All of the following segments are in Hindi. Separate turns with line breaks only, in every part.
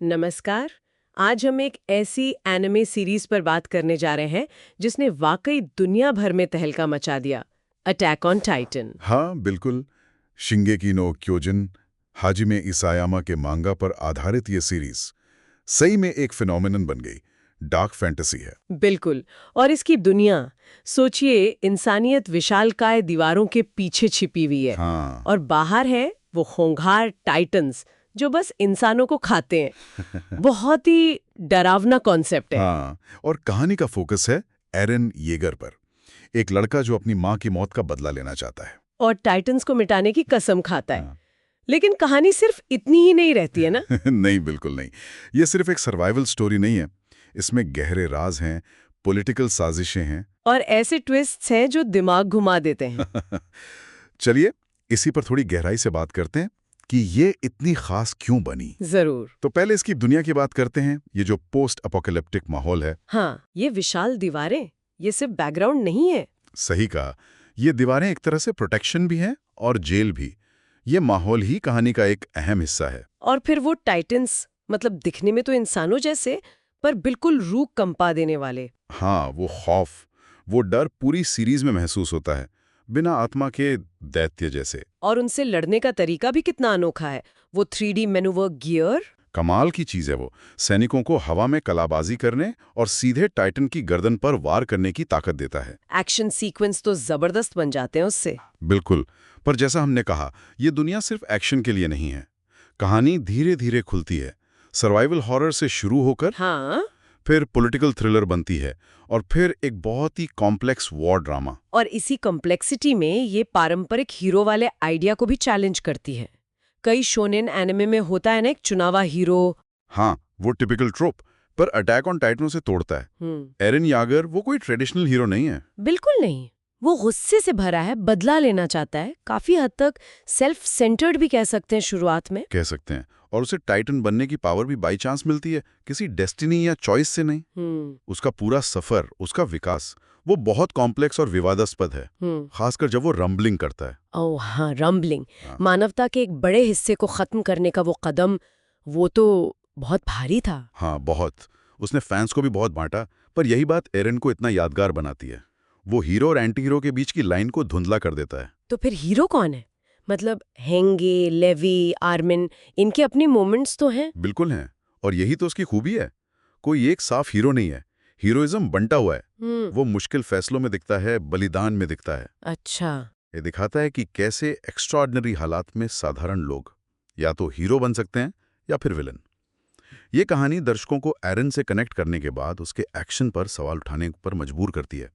नमस्कार। आज हम एक ऐसी एनिमे सीरीज पर बात करने जा रहे हैं जिसने वाकई दुनिया भर में तहलका मचा दिया, अटैक ऑन टाइटन।
हाँ बिल्कुल। शिंगेकी नो क्योजिन, हाजिमे इसायामा के मांगा पर आधारित ये सीरीज सही में एक फिनोमिनन बन गई। डार्क फैंटेसी है।
बिल्कुल। और इसकी दुनिया, सोचिए, इंसानियत विशालकाय दीवारों के पीछे छिपी हुई है।
हाँ।
और बाहर है वो खूंखार टाइटन्स जो बस इंसानों को खाते हैं। बहुत ही डरावना कॉन्सेप्ट है।
हाँ, और कहानी का फोकस है एरन येगर पर, एक लड़का जो अपनी माँ की मौत का बदला लेना चाहता है
और टाइटन्स को मिटाने की कसम खाता है।
हाँ।
लेकिन कहानी सिर्फ इतनी ही नहीं रहती है ना।
नहीं, बिल्कुल नहीं। ये सिर्फ एक सर्वाइवल स्टोरी नहीं है। इसमें गहरे राज हैं, पॉलिटिकल साजिशें हैं
और ऐसे ट्विस्ट्स हैं जो दिमाग घुमा देते हैं।
चलिए इसी पर थोड़ी गहराई से बात करते हैं कि ये इतनी खास क्यों बनी।
जरूर।
तो पहले इसकी दुनिया की बात करते हैं। ये जो पोस्ट अपोकैलिप्टिक माहौल है।
हाँ, ये विशाल दीवारें, ये सिर्फ बैकग्राउंड नहीं है।
सही कहा। ये दीवारें एक तरह से प्रोटेक्शन भी हैं और जेल भी। ये माहौल ही कहानी का एक अहम हिस्सा है।
और फिर वो टाइटन्स, मतलब दिखने में तो इंसानों जैसे, पर बिल्कुल रूह कंपा देने वाले।
हाँ, वो खौफ, वो डर पूरी सीरीज में महसूस होता है, बिना आत्मा के दैत्य जैसे।
और उनसे लड़ने का तरीका भी कितना अनोखा है। वो 3D मैनूवर गियर।
कमाल की चीज है वो। सैनिकों को हवा में कलाबाजी करने और सीधे टाइटन की गर्दन पर वार करने की ताकत देता है।
एक्शन सीक्वेंस तो जबरदस्त बन जाते हैं उससे।
बिल्कुल। पर जैसा हमने कहा, ये दुनिया सिर्फ एक्शन के लिए नहीं है। कहानी धीरे धीरे खुलती है, सर्वाइवल हॉरर से शुरू होकर
हाँ,
फिर पॉलिटिकल थ्रिलर बनती है, और फिर एक बहुत ही कॉम्प्लेक्स वॉर ड्रामा।
और इसी कॉम्प्लेक्सिटी में ये पारंपरिक हीरो वाले आइडिया को भी चैलेंज करती है। कई शोनेन एनिमे में होता है ना एक चुनावा हीरो।
हाँ, वो टिपिकल ट्रोप, पर अटैक ऑन टाइटन से तोड़ता है। एरन यागर वो कोई ट्रेडिशनल हीरो नहीं है।
बिल्कुल नहीं। वो गुस्से से भरा है, बदला लेना चाहता है, काफी हद तक सेल्फ सेंटर्ड भी कह सकते हैं शुरुआत में।
कह सकते हैं। और उसे टाइटन बनने की पावर भी बाई चांस मिलती है, किसी डेस्टिनी या चॉइस से नहीं। उसका पूरा सफर, उसका विकास, वो बहुत कॉम्प्लेक्स और विवादास्पद है, खासकर जब वो रंबलिंग करता है।
ओह हाँ, रंबलिंग।
हाँ।
मानवता के एक बड़े हिस्से को खत्म करने का वो कदम, वो तो बहुत भारी था।
हाँ, बहुत। उसने फैंस को भी बहुत बांटा, पर यही बात एरन को इतना यादगार बनाती है। वो हीरो और एंटी हीरो के बीच की लाइन को धुंधला कर देता है।
तो फिर हीरो कौन है? मतलब हेंगे, लेवी, आर्मिन, इनके अपने मोमेंट्स तो हैं।
बिल्कुल हैं, और यही तो उसकी खूबी है। कोई एक साफ हीरो नहीं है, हीरोइज्म बंटा हुआ है। वो मुश्किल फैसलों में दिखता है, बलिदान में दिखता है।
अच्छा।
ये दिखाता है कि कैसे एक्स्ट्राऑर्डिनरी हालात में साधारण लोग या तो हीरो बन सकते हैं या फिर विलन। ये कहानी दर्शकों को एरन से कनेक्ट करने के बाद उसके एक्शन पर सवाल उठाने पर मजबूर करती है।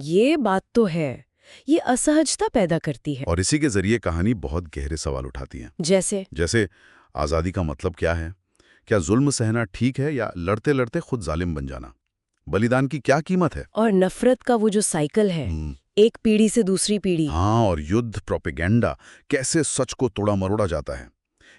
ये बात तो है। ये असहजता पैदा करती है।
और इसी के जरिए कहानी बहुत गहरे सवाल उठाती है।
जैसे
आज़ादी का मतलब क्या है? क्या जुल्म सहना ठीक है या लड़ते लड़ते खुद जालिम बन जाना? बलिदान की क्या कीमत है?
और नफरत का वो जो साइकिल है, एक पीढ़ी से दूसरी पीढ़ी।
हाँ, और युद्ध, प्रोपेगेंडा, कैसे सच को तोड़ा मरोड़ा जाता है।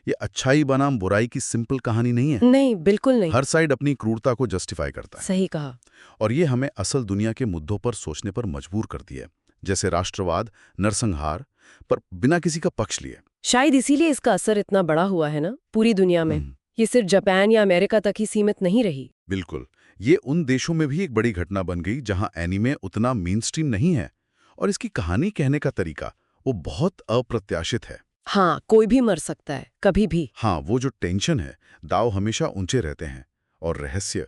ये अच्छाई बनाम बुराई की सिंपल कहानी नहीं है।
नहीं, बिल्कुल नहीं।
हर साइड अपनी क्रूरता को जस्टिफाई करता है।
सही कहा।
और ये हमें असल दुनिया के मुद्दों पर सोचने पर मजबूर करती है, जैसे राष्ट्रवाद, नरसंहार, पर बिना किसी का पक्ष लिए।
शायद इसीलिए इसका असर इतना बड़ा हुआ है ना पूरी दुनिया में। ये सिर्फ जापान या अमेरिका तक ही सीमित नहीं रही।
बिल्कुल। ये उन देशों में भी एक बड़ी घटना बन गई जहां एनीमे उतना मेनस्ट्रीम नहीं है, और इसकी कहानी कहने का तरीका वो बहुत अप्रत्याशित है।
हाँ, कोई भी मर सकता है, कभी भी।
हाँ, वो जो टेंशन है, दाव हमेशा ऊंचे रहते हैं, और रहस्य,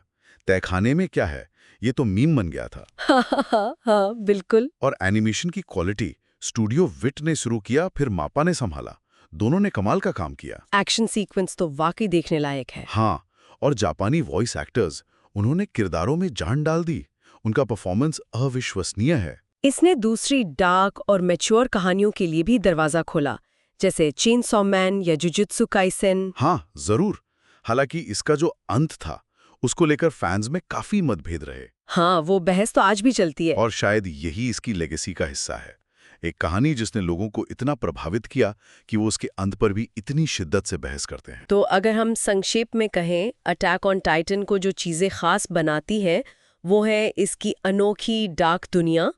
तहखाने में क्या है, ये तो मीम बन गया था।
हाँ, बिल्कुल।
और एनिमेशन की क्वालिटी स्टूडियो विट ने शुरू किया, फिर मापा ने संभाला। दोनों ने कमाल का काम किया।
एक्शन सीक्वेंस तो वाकई देखने लायक है।
हाँ, और जापानी वॉइस एक्टर्स, उन्होंने किरदारों में जान डाल दी। उनका परफॉर्मेंस अविश्वसनीय है।
इसने दूसरी डार्क और मैच्योर कहानियों के लिए भी दरवाजा खोला, जैसे चेनसॉ मैन या जुजुत्सु काइसेन।
हाँ, जरूर। हालांकि इसका जो अंत था, उसको लेकर फैंस में काफी मतभेद रहे।
हाँ, वो बहस तो आज भी चलती है।
और शायद यही इसकी लेगेसी का हिस्सा है। एक कहानी जिसने लोगों को इतना प्रभावित किया कि वो उसके अंत पर भी इतनी शिद्दत से बहस करते हैं।
तो अगर हम संक्षेप में कहें, अटैक ऑन टाइटन को जो चीजें खास बनाती है वो है इसकी अनोखी डार्क दुनिया,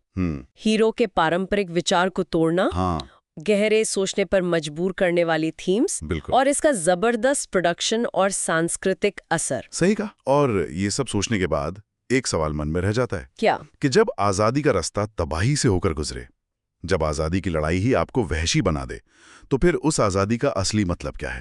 हीरो के पारंपरिक विचार को तोड़ना,
हाँ,
गहरे सोचने पर मजबूर करने वाली थीम्स
बिल्कुल।
और इसका जबरदस्त प्रोडक्शन और सांस्कृतिक असर।
सही कहा। और ये सब सोचने के बाद एक सवाल मन में रह जाता है
क्या?
कि जब आजादी का रास्ता तबाही से होकर गुजरे, जब आजादी की लड़ाई ही आपको वहशी बना दे, तो फिर उस आजादी का असली मतलब क्या है?